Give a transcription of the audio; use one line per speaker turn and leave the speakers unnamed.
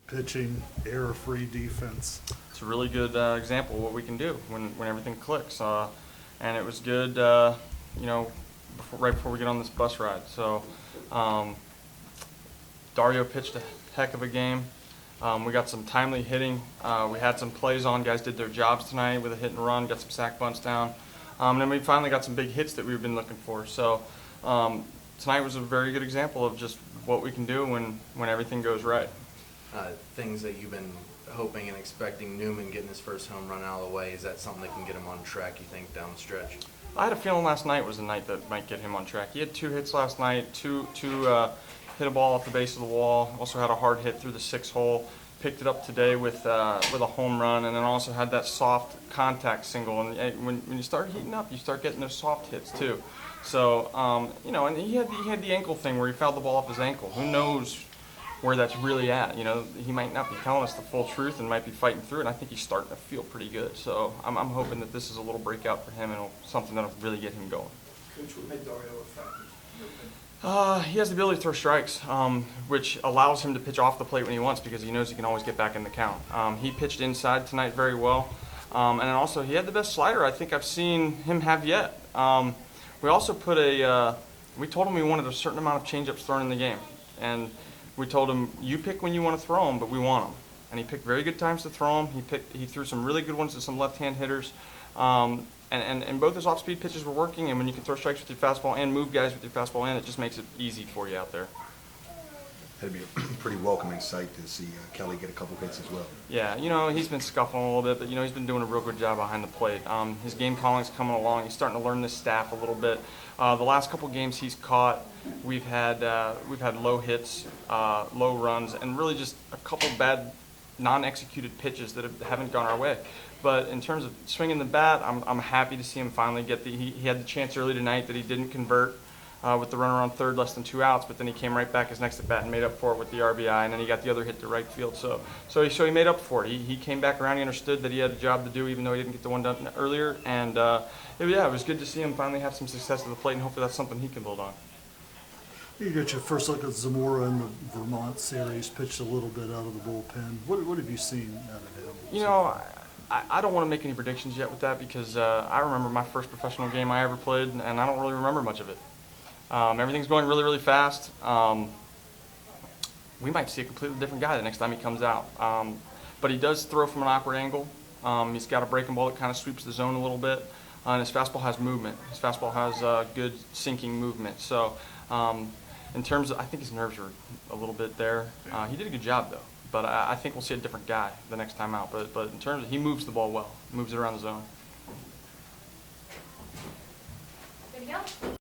pitching, error-free defense.
It's a really good example of what we can do when everything clicks. And it was good, right before we get on this bus ride. So Dario pitched a heck of a game. We got some timely hitting. We had some plays on. Guys did their jobs tonight with a hit and run, got some sack bunts down. And then we finally got some big hits that we've been looking for. So tonight was a very good example of just what we can do when everything goes right.
Things that you've been hoping and expecting, Newman getting his first home run out of the way, is that something that can get him on track, you think, down the stretch?
I had a feeling last night was the night that might get him on track. He had 2 hits last night, two hit a ball off the base of the wall, also had a hard hit through the 6-hole, picked it up today with a home run, and then also had that soft contact single. And when you start heating up, you start getting those soft hits too. So, and he had the ankle thing where he fouled the ball off his ankle. Who knows where that's really at? He might not be telling us the full truth and might be fighting through it, and I think he's starting to feel pretty good. So I'm hoping that this is a little breakout for him and something that'll really get him going.
Coach, what made Dario effective?
He has the ability to throw strikes, which allows him to pitch off the plate when he wants because he knows he can always get back in the count. He pitched inside tonight very well, and then also he had the best slider I think I've seen him have yet. We also put we told him we wanted a certain amount of changeups thrown in the game, and we told him, you pick when you want to throw them, but we want them. And he picked very good times to throw them. He threw some really good ones to some left-hand hitters. And both his off-speed pitches were working, and when you can throw strikes with your fastball and move guys with your fastball in, it just makes it easy for you out there.
That'd be a pretty welcoming sight to see Kelly get a couple hits as well.
Yeah, he's been scuffling a little bit, but he's been doing a real good job behind the plate. His game calling's coming along. He's starting to learn this staff a little bit. The last couple games he's caught, we've had low hits, low runs, and really just a couple bad non-executed pitches that haven't gone our way. But in terms of swinging the bat, I'm happy to see him finally get he had the chance early tonight that he didn't convert with the runner on third, less than 2 outs, but then he came right back his next at bat and made up for it with the RBI, and then he got the other hit to right field. So he made up for it. He came back around. He understood that he had a job to do, even though he didn't get the one done earlier. And it was good to see him finally have some success at the plate, and hopefully that's something he can build on.
You got your first look at Zamora in the Vermont series, pitched a little bit out of the bullpen. What have you seen out of him?
I don't want to make any predictions yet with that because I remember my first professional game I ever played, and I don't really remember much of it. Everything's going really, really fast. We might see a completely different guy the next time he comes out. But he does throw from an awkward angle. He's got a breaking ball that kind of sweeps the zone a little bit. And his fastball has movement. His fastball has good sinking movement. So in terms of, I think his nerves are a little bit there. He did a good job, though. But I think we'll see a different guy the next time out. But in terms of, he moves the ball well. Moves it around the zone.
Good to go.